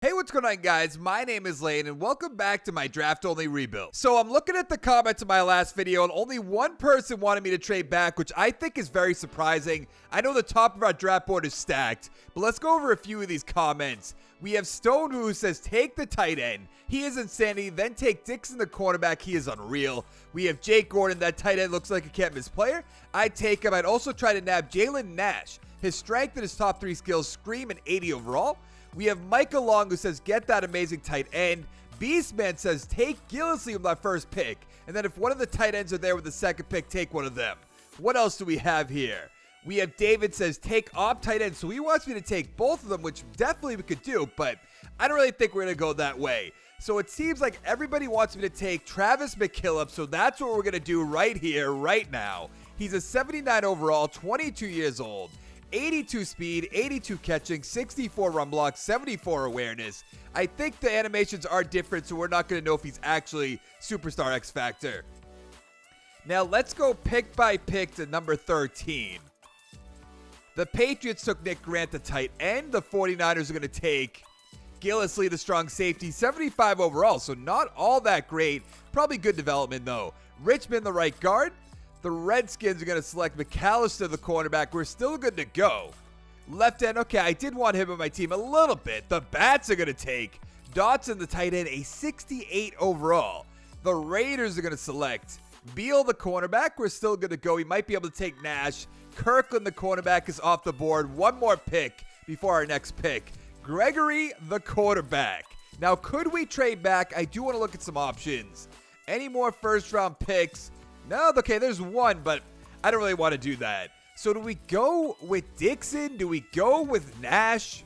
Hey, what's going on, guys? My name is Lane, and welcome back to my draft-only rebuild. So I'm looking at the comments of my last video, and only one person wanted me to trade back, which I think is very surprising. I know the top of our draft board is stacked, but let's go over a few of these comments. We have Stone, who says, take the tight end. He is insanity. Then take Dixon, the cornerback. He is unreal. We have Jake Gordon. That tight end looks like a can't-miss player. I'd take him. I'd also try to nab Jalen Nash. His strength and his top 3 skills scream an 80 overall. We have Micah Long, who says, get that amazing tight end. Beastman says, take Gillisley with my first pick. And then if one of the tight ends are there with the second pick, take one of them. What else do we have here? We have David says, take op tight end. So he wants me to take both of them, which definitely we could do, but I don't really think we're going to go that way. So it seems like everybody wants me to take Travis McKillop, so that's what we're going to do right here, right now. He's a 79 overall, 22 years old. 82 speed, 82 catching, 64 run block, 74 awareness. I think the animations are different, so we're not going to know if he's actually Superstar X Factor. Now, let's go pick by pick to number 13. The Patriots took Nick Grant, the tight end. The 49ers are going to take Gillisley, the strong safety, 75 overall, so not all that great. Probably good development, though. Richmond, the right guard. The Redskins are going to select McAllister, the cornerback. We're still good to go. Left end, okay, I did want him on my team a little bit. The Bats are going to take Dotson, the tight end, a 68 overall. The Raiders are going to select Beal, the cornerback. We're still good to go. We might be able to take Nash. Kirkland, the cornerback, is off the board. One more pick before our next pick. Gregory, the quarterback. Now, could we trade back? I do want to look at some options. Any more first-round picks? No, okay, there's one, but I don't really want to do that. So do we go with Dixon? Do we go with Nash?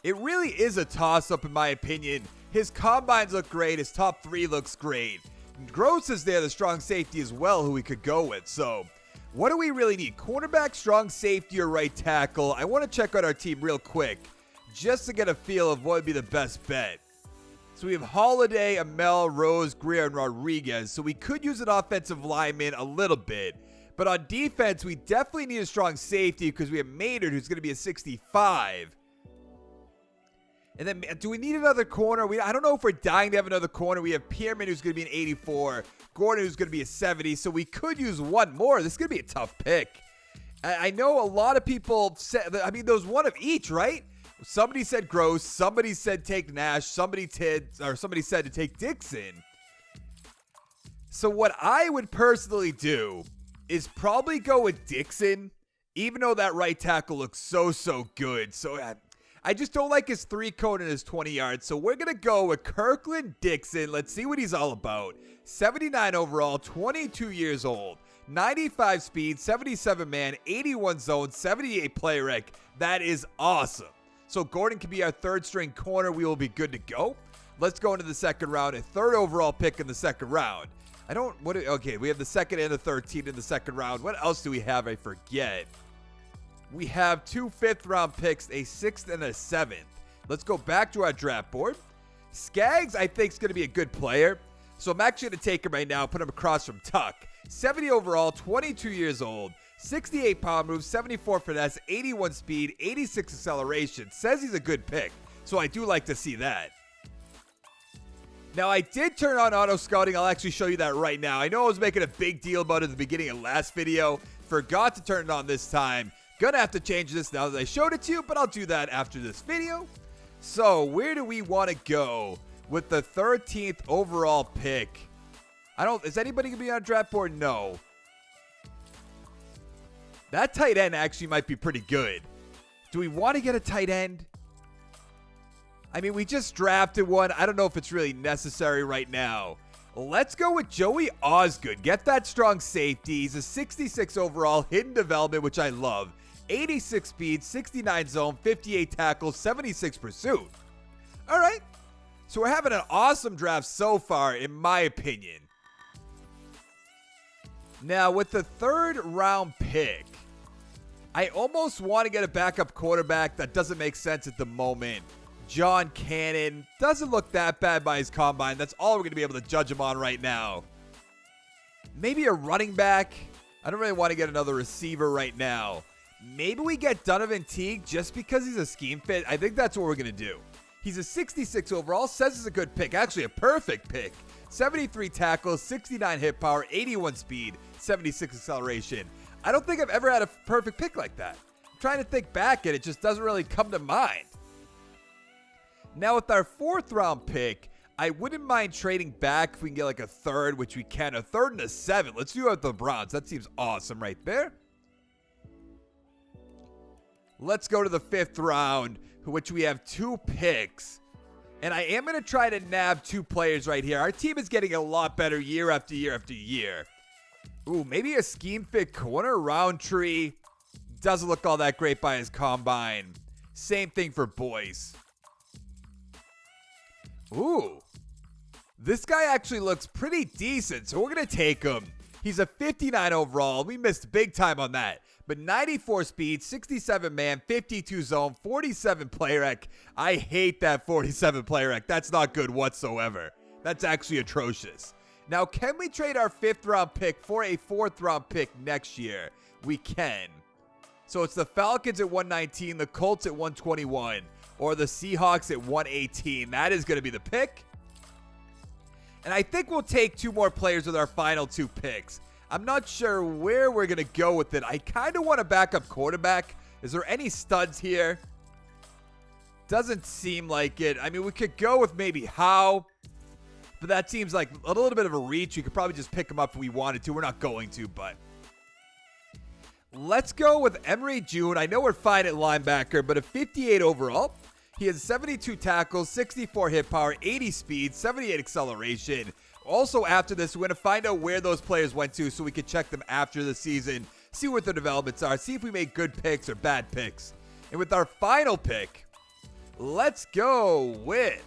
It really is a toss-up in my opinion. His combines look great. His top 3 looks great. Gross is there, the strong safety as well, who we could go with. So what do we really need? Cornerback, strong safety, or right tackle? I want to check out our team real quick just to get a feel of what would be the best bet. So we have Holiday, Amel, Rose, Greer, and Rodriguez. So we could use an offensive lineman a little bit. But on defense, we definitely need a strong safety because we have Maynard, who's going to be a 65. And then, do we need another corner? I don't know if we're dying to have another corner. We have Pierman, who's going to be an 84. Gordon, who's going to be a 70. So we could use one more. This is going to be a tough pick. I know a lot of people said, I mean, there was one of each, right? Somebody said Gross. Somebody said take Nash. Somebody said to take Dixon. So what I would personally do is probably go with Dixon, even though that right tackle looks so good. So I just don't like his 3-cone and his 20 yards. So we're going to go with Kirkland Dixon. Let's see what he's all about. 79 overall, 22 years old. 95 speed, 77 man, 81 zone, 78 play rec. That is awesome. So Gordon can be our 3rd string corner. We will be good to go. Let's go into the second round. A 3rd overall pick in the second round. Okay, we have the 2nd and the 13th in the second round. What else do we have? I forget. We have 2 5th-round picks, a 6th and a 7th. Let's go back to our draft board. Skaggs, I think, is going to be a good player. So I'm actually going to take him right now, put him across from Tuck. 70 overall, 22 years old. 68 power move, 74 finesse, 81 speed, 86 acceleration. Says he's a good pick, so I do like to see that. Now, I did turn on auto scouting. I'll actually show you that right now. I know I was making a big deal about it at the beginning of last video. Forgot to turn it on this time. Gonna have to change this now that I showed it to you, but I'll do that after this video. So, where do we want to go with the 13th overall pick? Is anybody gonna be on a draft board? No. That tight end actually might be pretty good. Do we want to get a tight end? I mean, we just drafted one. I don't know if it's really necessary right now. Let's go with Joey Osgood. Get that strong safety. He's a 66 overall, hidden development, which I love. 86 speed, 69 zone, 58 tackles, 76 pursuit. All right. So we're having an awesome draft so far, in my opinion. Now, with the 3rd round pick, I almost want to get a backup quarterback. That doesn't make sense at the moment. John Cannon doesn't look that bad by his combine. That's all we're going to be able to judge him on right now. Maybe a running back. I don't really want to get another receiver right now. Maybe we get Donovan Teague just because he's a scheme fit. I think that's what we're going to do. He's a 66 overall, says it's a good pick. Actually, a perfect pick. 73 tackles, 69 hit power, 81 speed, 76 acceleration. I don't think I've ever had a perfect pick like that. I'm trying to think back, and it just doesn't really come to mind. Now, with our 4th round pick, I wouldn't mind trading back if we can get like a 3rd, which we can. A 3rd and a 7th. Let's do it with the Browns. That seems awesome right there. Let's go to the 5th round, which we have 2 picks. And I am going to try to nab 2 players right here. Our team is getting a lot better year after year after year. Ooh, maybe a scheme fit corner. Roundtree doesn't look all that great by his combine. Same thing for Boyce. Ooh, this guy actually looks pretty decent, so we're going to take him. He's a 59 overall. We missed big time on that. But 94 speed, 67 man, 52 zone, 47 play rec. I hate that 47 play rec. That's not good whatsoever. That's actually atrocious. Now, can we trade our 5th round pick for a 4th round pick next year? We can. So it's the Falcons at 119, the Colts at 121, or the Seahawks at 118. That is going to be the pick. And I think we'll take 2 more players with our final 2 picks. I'm not sure where we're going to go with it. I kind of want a backup quarterback. Is there any studs here? Doesn't seem like it. I mean, we could go with maybe Howe, but that seems like a little bit of a reach. We could probably just pick him up if we wanted to. We're not going to, but let's go with Emery June. I know we're fine at linebacker, but a 58 overall. He has 72 tackles, 64 hit power, 80 speed, 78 acceleration. Also, after this, we're going to find out where those players went to so we can check them after the season, see what their developments are, see if we make good picks or bad picks. And with our final pick, let's go with...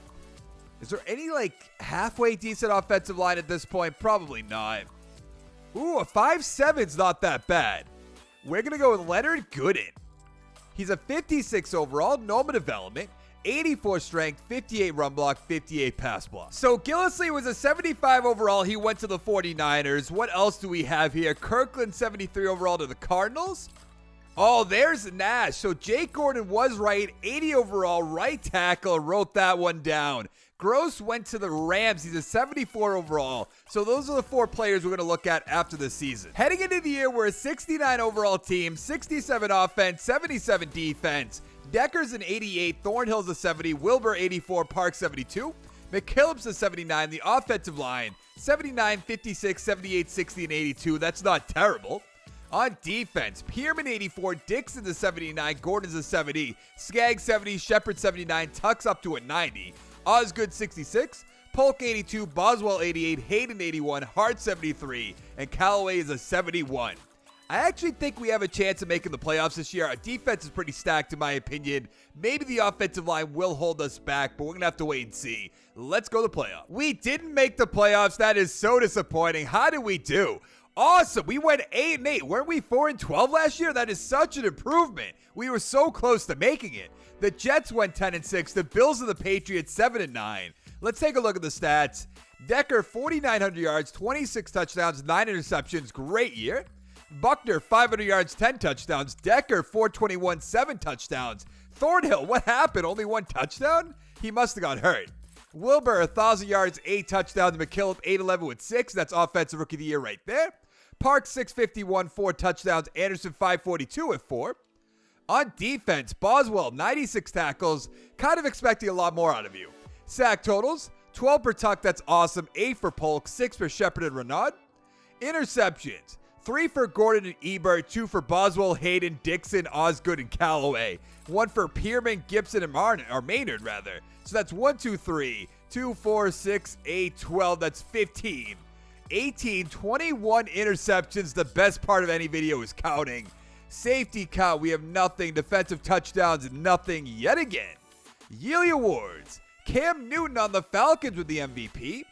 Is there any, like, halfway decent offensive line at this point? Probably not. Ooh, a 5'7's not that bad. We're going to go with Leonard Gooden. He's a 56 overall, normal development, 84 strength, 58 run block, 58 pass block. So Gillislee was a 75 overall. He went to the 49ers. What else do we have here? Kirkland, 73 overall to the Cardinals. Oh, there's Nash. So Jake Gordon was right. 80 overall, right tackle. Wrote that one down. Gross went to the Rams. He's a 74 overall. So those are the 4 players we're going to look at after the season. Heading into the year, we're a 69 overall team, 67 offense, 77 defense. Decker's an 88, Thornhill's a 70, Wilbur 84, Park 72, McKillop's a 79, the offensive line 79, 56, 78, 60, and 82. That's not terrible. On defense, Pierman 84, Dixon's a 79, Gordon's a 70, Skaggs 70, Shepard 79, Tuck's up to a 90, Osgood 66, Polk 82, Boswell 88, Hayden 81, Hart 73, and Callaway is a 71. I actually think we have a chance of making the playoffs this year. Our defense is pretty stacked in my opinion. Maybe the offensive line will hold us back, but we're going to have to wait and see. Let's go to the playoffs. We didn't make the playoffs. That is so disappointing. How did we do? Awesome. We went 8-8. Weren't we 4-12 last year? That is such an improvement. We were so close to making it. The Jets went 10-6. The Bills and the Patriots 7-9. Let's take a look at the stats. Decker, 4,900 yards, 26 touchdowns, 9 interceptions. Great year. Buckner, 500 yards, 10 touchdowns. Decker, 421, 7 touchdowns. Thornhill, what happened? Only 1 touchdown? He must have got hurt. Wilbur, 1,000 yards, 8 touchdowns. McKillop, 811 with 6. That's offensive rookie of the year right there. Park, 651, 4 touchdowns. Anderson, 542 with 4. On defense, Boswell, 96 tackles. Kind of expecting a lot more out of you. Sack totals, 12 per Tuck. That's awesome. 8 for Polk, 6 for Shepard and Renaud. Interceptions. 3 for Gordon and Ebert, 2 for Boswell, Hayden, Dixon, Osgood, and Callaway. 1 for Pierman, Gibson, and Maynard, rather. So that's 1, 2, 3, 2, 4, 6, 8, 12. That's 15. 18, 21 interceptions. The best part of any video is counting. Safety count, we have nothing. Defensive touchdowns, nothing yet again. Yearly awards. Cam Newton on the Falcons with the MVP.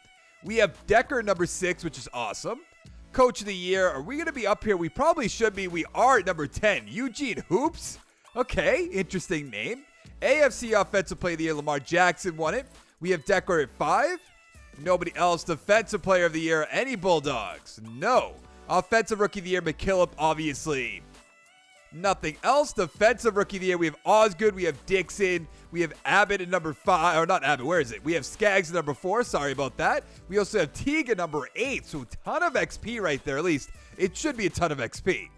We have Decker, number 6, which is awesome. Coach of the year, are we going to be up here? We probably should be. We are at number 10. Eugene Hoops. Okay, interesting name. AFC Offensive Player of the Year, Lamar Jackson won it. We have Decker at 5. Nobody else. Defensive Player of the Year, any Bulldogs? No. Offensive Rookie of the Year, McKillop, obviously. Nothing else. Defensive Rookie of the Year, we have Osgood, we have Dixon, we have Abbott at number 5, or not Abbott, where is it? We have Skaggs at number 4, sorry about that. We also have Teague at number 8, so a ton of XP right there, at least it should be a ton of XP.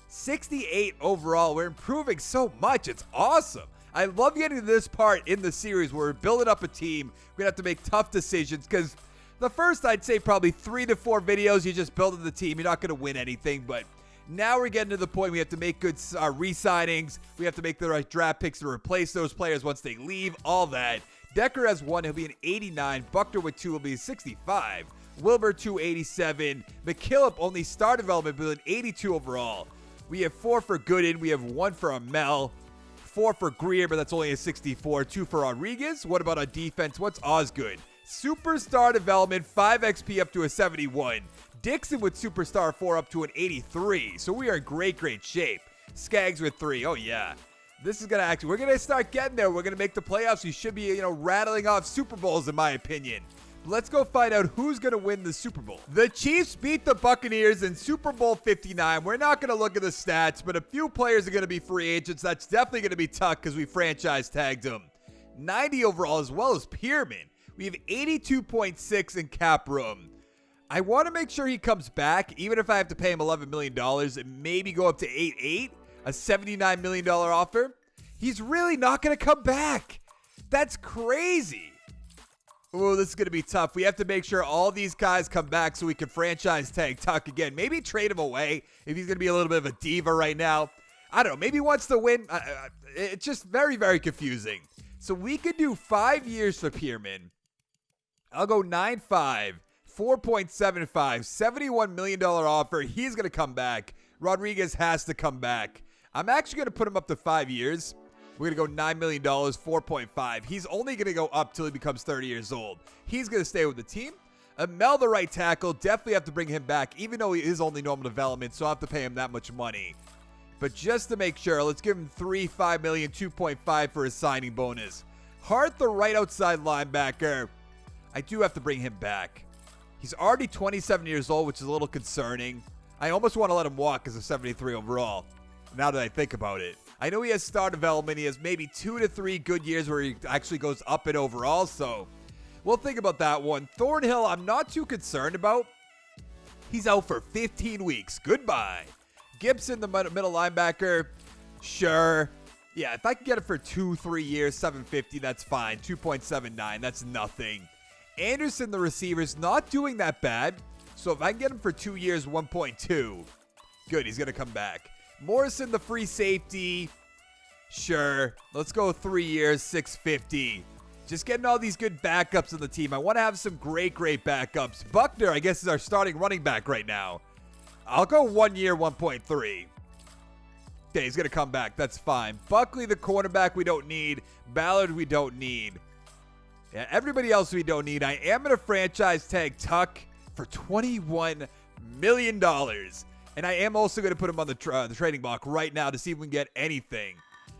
68 overall, we're improving so much, it's awesome. I love getting to this part in the series where we're building up a team. We're going to have to make tough decisions because the first, I'd say probably 3 to 4 videos, you're just building the team. You're not going to win anything, but now we're getting to the point we have to make good re-signings. We have to make the right draft picks to replace those players once they leave, all that. Decker has 1, he'll be an 89. Buckner with 2 will be a 65. Wilbur 287. McKillop only star development, but an 82 overall. We have 4 for Gooden. We have 1 for Amel. 4 for Greer, but that's only a 64. 2 for Rodriguez. What about on defense? What's Osgood? Superstar development, 5 XP up to a 71. Dixon with Superstar 4 up to an 83. So we are in great shape. Skaggs with 3. Oh, yeah. This is going to we're going to start getting there. We're going to make the playoffs. We should be, rattling off Super Bowls, in my opinion. Let's go find out who's going to win the Super Bowl. The Chiefs beat the Buccaneers in Super Bowl 59. We're not going to look at the stats, but a few players are going to be free agents. That's definitely going to be tough because we franchise tagged them. 90 overall as well as Pierman. We have 82.6 in cap room. I want to make sure he comes back, even if I have to pay him $11 million and maybe go up to 8.8, a $79 million offer. He's really not going to come back. That's crazy. Oh, this is going to be tough. We have to make sure all these guys come back so we can franchise tag Tuck again. Maybe trade him away if he's going to be a little bit of a diva right now. I don't know. Maybe he wants to win. It's just very confusing. So we could do 5 years for Pierman. I'll go 9.5. 4.75, $71 million offer. He's going to come back. Rodriguez has to come back. I'm actually going to put him up to 5 years. We're going to go $9 million, 4.5. He's only going to go up till he becomes 30 years old. He's going to stay with the team. Amel, the right tackle, definitely have to bring him back, even though he is only normal development, so I'll have to pay him that much money. But just to make sure, let's give him 5 million, 2.5 for his signing bonus. Hart, the right outside linebacker, I do have to bring him back. He's already 27 years old, which is a little concerning. I almost want to let him walk as a 73 overall, now that I think about it. I know he has star development. He has maybe 2 to 3 good years where he actually goes up in overall, so we'll think about that one. Thornhill, I'm not too concerned about. He's out for 15 weeks. Goodbye. Gibson, the middle linebacker, sure. Yeah, if I can get it for 2-3 years, 750, that's fine. 2.79, that's nothing. Anderson, the receiver's not doing that bad. So if I can get him for 2 years, 1.2. Good, he's going to come back. Morrison, the free safety. Sure. Let's go 3 years, 650. Just getting all these good backups on the team. I want to have some great backups. Buckner, I guess, is our starting running back right now. I'll go 1 year, 1.3. Okay, he's going to come back. That's fine. Buckley, the cornerback, we don't need. Ballard, we don't need. Yeah, everybody else we don't need. I am going to franchise tag Tuck for $21 million. And I am also going to put him on the trading block right now to see if we can get anything.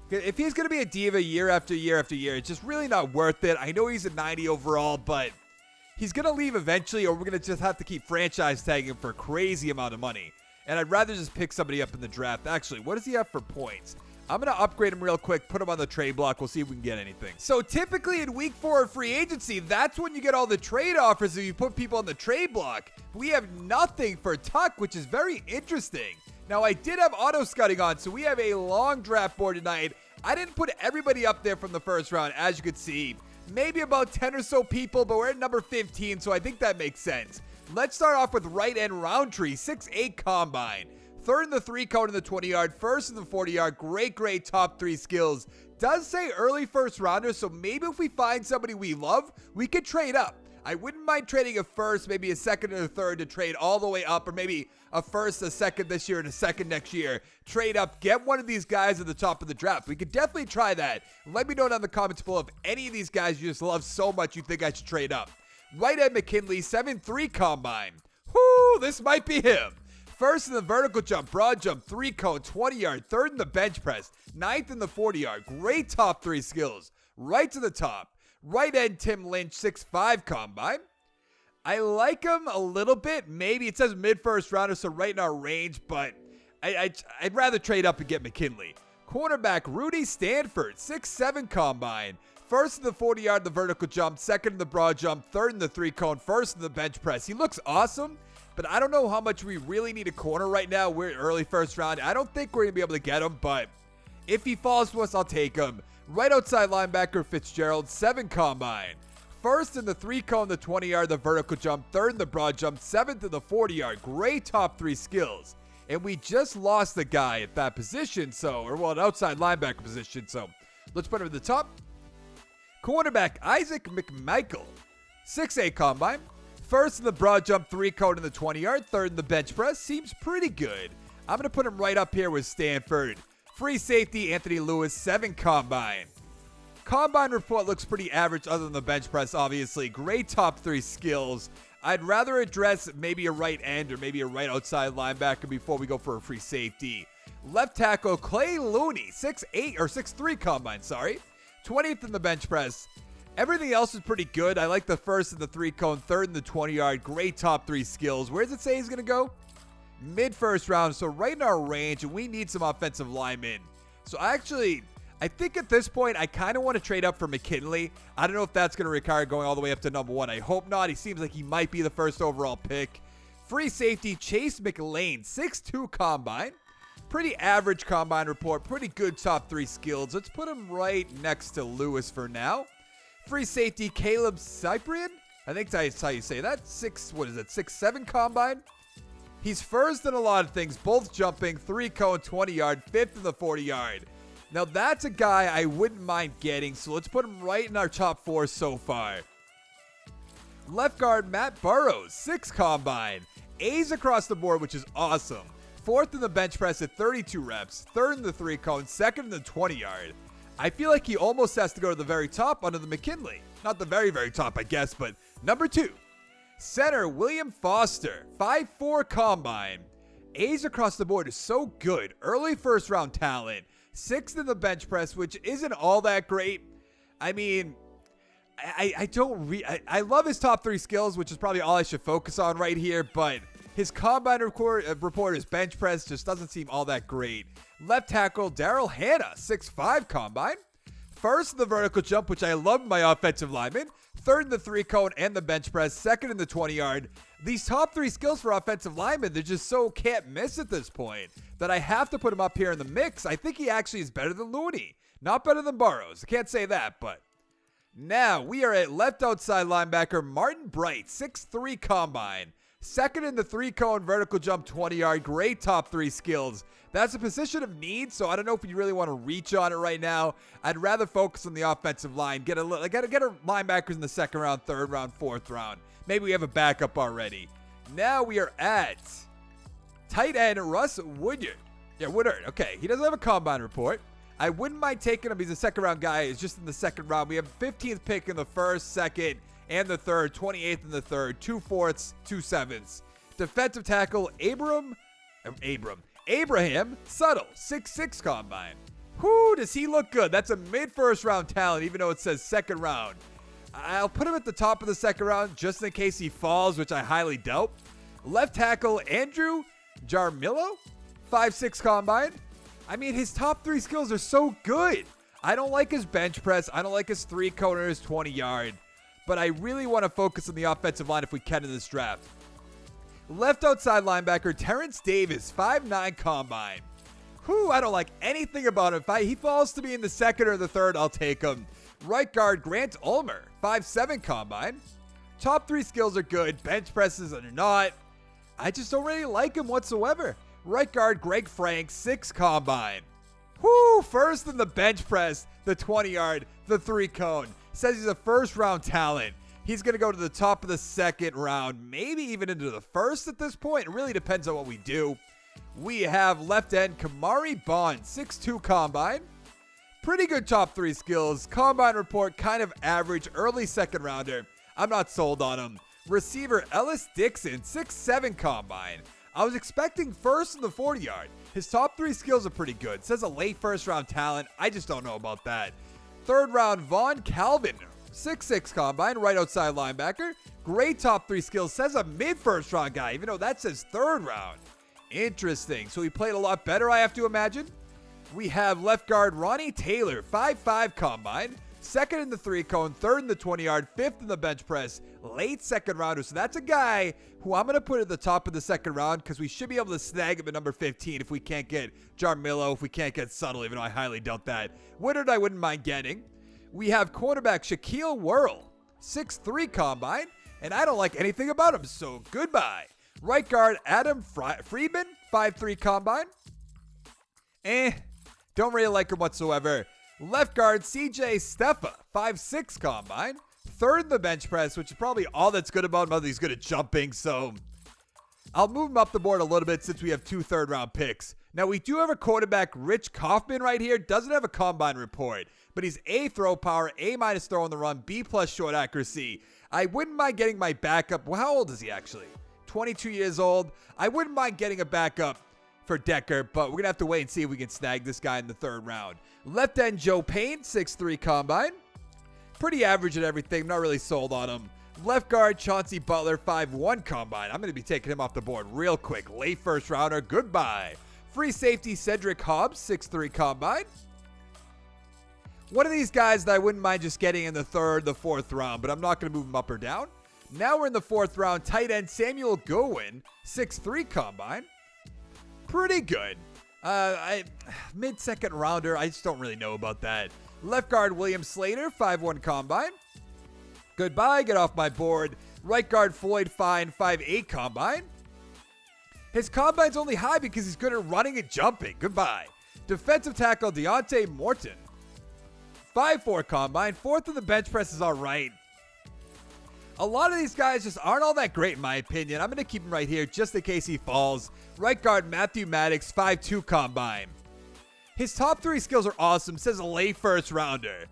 If he's going to be a diva year after year after year, it's just really not worth it. I know he's a 90 overall, but he's going to leave eventually, or we're going to just have to keep franchise tagging him for a crazy amount of money. And I'd rather just pick somebody up in the draft. Actually, what does he have for points? I'm going to upgrade him real quick, put him on the trade block. We'll see if we can get anything. So typically in week 4 of free agency, that's when you get all the trade offers if you put people on the trade block. We have nothing for Tuck, which is very interesting. Now, I did have auto scouting on, so we have a long draft board tonight. I didn't put everybody up there from the first round, as you could see. Maybe about 10 or so people, but we're at number 15, so I think that makes sense. Let's start off with right end Roundtree, 6'8 combine. Third in the 3-cone in the 20-yard, first in the 40-yard. Great top 3 skills. Does say early first rounder, so maybe if we find somebody we love, we could trade up. I wouldn't mind trading a first, maybe a second and a third to trade all the way up, or maybe a first, a second this year, and a second next year. Trade up, get one of these guys at the top of the draft. We could definitely try that. Let me know down in the comments below if any of these guys you just love so much you think I should trade up. Right end McKinley, 7'3 combine. Whoo, this might be him. First in the vertical jump, broad jump, 3-cone, 20-yard. Third in the bench press. Ninth in the 40-yard. Great top 3 skills. Right to the top. Right end Tim Lynch, 6'5 combine. I like him a little bit. Maybe it says mid-first rounder, so right in our range, but I'd rather trade up and get McKinley. Cornerback Rudy Stanford, 6'7" combine. First in the 40-yard, the vertical jump. Second in the broad jump. Third in the 3-cone. First in the bench press. He looks awesome, but I don't know how much we really need a corner right now. We're early first round. I don't think we're going to be able to get him, but if he falls to us, I'll take him. Right outside linebacker Fitzgerald, 7 combine. First in the 3-cone, the 20-yard, the vertical jump. Third in the broad jump. Seventh in the 40-yard. Great top 3 skills. And we just lost the guy at that position, an outside linebacker position. So let's put him at the top. Cornerback Isaac McMichael, 6'8" combine. First in the broad jump, 3-cone in the 20-yard. Third in the bench press. Seems pretty good. I'm going to put him right up here with Stanford. Free safety Anthony Lewis, 7 combine. Combine report looks pretty average other than the bench press, obviously. Great top 3 skills. I'd rather address maybe a right end or maybe a right outside linebacker before we go for a free safety. Left tackle Clay Looney, 6'3" combine, 20th in the bench press. Everything else is pretty good. I like the first in the 3-cone, third in the 20-yard. Great top 3 skills. Where does it say he's going to go? Mid-first round, so right in our range, and we need some offensive linemen. So I think at this point, I kind of want to trade up for McKinley. I don't know if that's going to require going all the way up to number 1. I hope not. He seems like he might be the first overall pick. Free safety Chase McLean, 6'2" combine. Pretty average combine report. Pretty good top 3 skills. Let's put him right next to Lewis for now. Free safety Caleb Cyprian. I think that's how you say that. 6'7" combine. He's first in a lot of things. Both jumping. 3-cone, 20-yard. 5th in the 40-yard. Now that's a guy I wouldn't mind getting. So let's put him right in our top 4 so far. Left guard Matt Burrows. 6 combine. A's across the board, which is awesome. 4th in the bench press at 32 reps, 3rd in the 3-cone, 2nd in the 20-yard. I feel like he almost has to go to the very top under the McKinley. Not the very, very top, I guess, but number 2. Center William Foster, 5'4" combine. A's across the board is so good. Early first-round talent. 6th in the bench press, which isn't all that great. I mean, I love his top 3 skills, which is probably all I should focus on right here, but his combine report, his bench press just doesn't seem all that great. Left tackle Daryl Hannah, 6'5" combine. First in the vertical jump, which I love in my offensive lineman. 3rd in the 3-cone and the bench press. 2nd in the 20-yard. These top 3 skills for offensive linemen, they're just so can't miss at this point that I have to put him up here in the mix. I think he actually is better than Looney. Not better than Burrows. I can't say that, but now we are at left outside linebacker Martin Bright, 6'3" combine. 2nd in the 3-cone vertical jump, 20-yard. Great top 3 skills. That's a position of need, so I don't know if you really want to reach on it right now. I'd rather focus on the offensive line. Get a linebackers in the 2nd round, 3rd round, 4th round. Maybe we have a backup already. Now we are at tight end Russ Woodard. Yeah, Woodard. Okay, he doesn't have a combine report. I wouldn't mind taking him. He's a 2nd round guy. He's just in the 2nd round. We have 15th pick in the 1st, 2nd, and the 3rd. 28th in the 3rd. 2 4ths, 2 7ths. Defensive tackle Abraham Subtle, 6'6" combine. Whoo, does he look good? That's a mid-first round talent, even though it says 2nd round. I'll put him at the top of the 2nd round just in case he falls, which I highly doubt. Left tackle Andrew Jarmillo, 5'6" combine. I mean, his top 3 skills are so good. I don't like his bench press. I don't like his 3-cone or his 20-yard. But I really want to focus on the offensive line if we can in this draft. Left outside linebacker Terrence Davis, 5'9" combine. Whew, I don't like anything about him. If he falls to me in the 2nd or the 3rd, I'll take him. Right guard Grant Ulmer, 5'7" combine. Top 3 skills are good. Bench presses are not. I just don't really like him whatsoever. Right guard Greg Frank, 6 combine. Whoo, first in the bench press, the 20-yard, the 3-cone. Says he's a 1st round talent. He's going to go to the top of the 2nd round, maybe even into the 1st at this point. It really depends on what we do. We have left end Kamari Bond, 6'2" combine. Pretty good top 3 skills. Combine report kind of average, early 2nd rounder. I'm not sold on him. Receiver Ellis Dixon, 6'7" combine. I was expecting 1st in the 40-yard. His top 3 skills are pretty good. Says a late 1st round talent. I just don't know about that. 3rd round Vaughn Calvin, 6'6" combine, right outside linebacker. Great top 3 skills. Says a mid-1st round guy, even though that says 3rd round. Interesting. So he played a lot better, I have to imagine. We have left guard Ronnie Taylor, 5'5" combine. Second in the 3-cone, third in the 20-yard, fifth in the bench press, late second rounder. So that's a guy who I'm going to put at the top of the second round because we should be able to snag him at number 15 if we can't get Jarmillo, if we can't get Subtle, even though I highly doubt that. Woodard I wouldn't mind getting. We have cornerback Shaquille Whirl, 6'3" combine, and I don't like anything about him, so goodbye. Right guard Adam Friedman, 5'3" combine. Don't really like him whatsoever. Left guard CJ Steffa, 5'6" combine. Third in the bench press, which is probably all that's good about him, other than he's good at jumping, so I'll move him up the board a little bit since we have 2 third-round picks. Now, we do have a quarterback, Rich Kaufman, right here. Doesn't have a combine report, but he's A throw power, A- throw on the run, B+ short accuracy. I wouldn't mind getting my backup. Well, how old is he actually? 22 years old. I wouldn't mind getting a backup for Decker, but we're going to have to wait and see if we can snag this guy in the 3rd round. Left end Joe Payne, 6'3" combine. Pretty average at everything. Not really sold on him. Left guard Chauncey Butler, 5'1" combine. I'm going to be taking him off the board real quick. Late 1st rounder. Goodbye. Free safety Cedric Hobbs, 6'3" combine. One of these guys that I wouldn't mind just getting in the 3rd, the 4th round, but I'm not going to move him up or down. Now we're in the 4th round. Tight end Samuel Gowen, 6'3" combine. Pretty good. Mid-second rounder, I just don't really know about that. Left guard William Slater, 5'1" combine. Goodbye, get off my board. Right guard Floyd Fine, 5'8" combine. His combine's only high because he's good at running and jumping. Goodbye. Defensive tackle Deontay Morton, 5'4" combine. 4th in the bench press is all right. A lot of these guys just aren't all that great in my opinion. I'm going to keep him right here just in case he falls. Right guard Matthew Maddox, 5'2" combine. His top 3 skills are awesome. Says a late 1st rounder.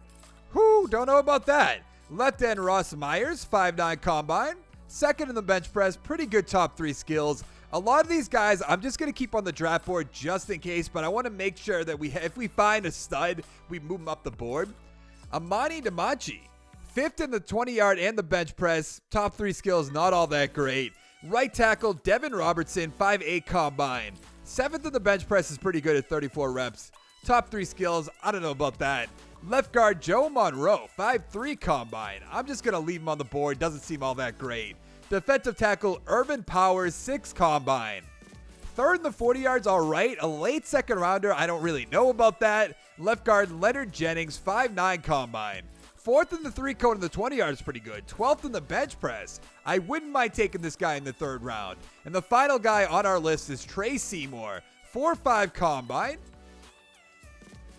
Whoo, don't know about that. Left end Ross Myers, 5'9" combine. Second in the bench press, pretty good top 3 skills. A lot of these guys I'm just going to keep on the draft board just in case, but I want to make sure that if we find a stud, we move him up the board. Amani Damachi, 5th in the 20-yard and the bench press. Top 3 skills, not all that great. Right tackle, Devin Robertson, 5'8" combine. 7th in the bench press is pretty good at 34 reps. Top 3 skills, I don't know about that. Left guard, Joe Monroe, 5'3" combine. I'm just going to leave him on the board. Doesn't seem all that great. Defensive tackle, Urban Powers, 6 combine. 3rd in the 40 yards, all right. A late 2nd rounder, I don't really know about that. Left guard, Leonard Jennings, 5'9" combine. 4th in the 3-cone in the 20 yards, pretty good. 12th in the bench press. I wouldn't mind taking this guy in the 3rd round. And the final guy on our list is Trey Seymour, 4'5" combine.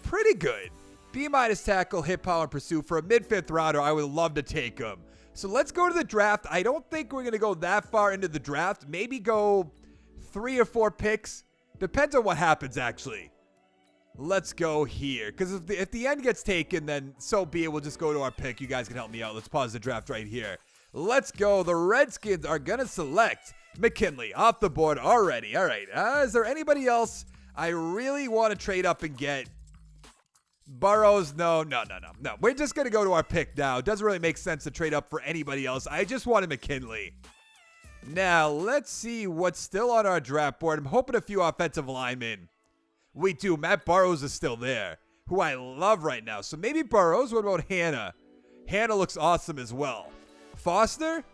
Pretty good. B- tackle, hit power, and pursuit. For a mid-5th rounder, I would love to take him. So let's go to the draft. I don't think we're going to go that far into the draft. Maybe go 3 or 4 picks. Depends on what happens, actually. Let's go here. Because if the end gets taken, then so be it. We'll just go to our pick. You guys can help me out. Let's pause the draft right here. Let's go. The Redskins are going to select McKinley off the board already. All right. Is there anybody else I really want to trade up and get? Burrows? No. We're just going to go to our pick now. It doesn't really make sense to trade up for anybody else. I just wanted McKinley. Now, let's see what's still on our draft board. I'm hoping a few offensive linemen. We do. Matt Burrows is still there, who I love right now. So maybe Burrows. What about Hannah? Hannah looks awesome as well. Foster?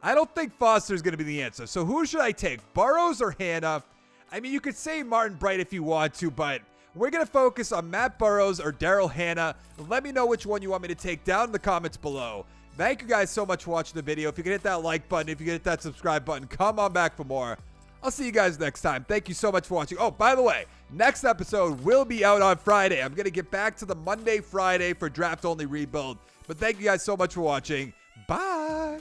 I don't think Foster is going to be the answer. So who should I take? Burrows or Hannah? I mean, you could say Martin Bright if you want to, but we're going to focus on Matt Burrows or Daryl Hannah. Let me know which one you want me to take down in the comments below. Thank you guys so much for watching the video. If you can hit that like button, if you can hit that subscribe button, come on back for more. I'll see you guys next time. Thank you so much for watching. Oh, by the way, next episode will be out on Friday. I'm going to get back to the Monday, Friday for draft-only rebuild. But thank you guys so much for watching. Bye.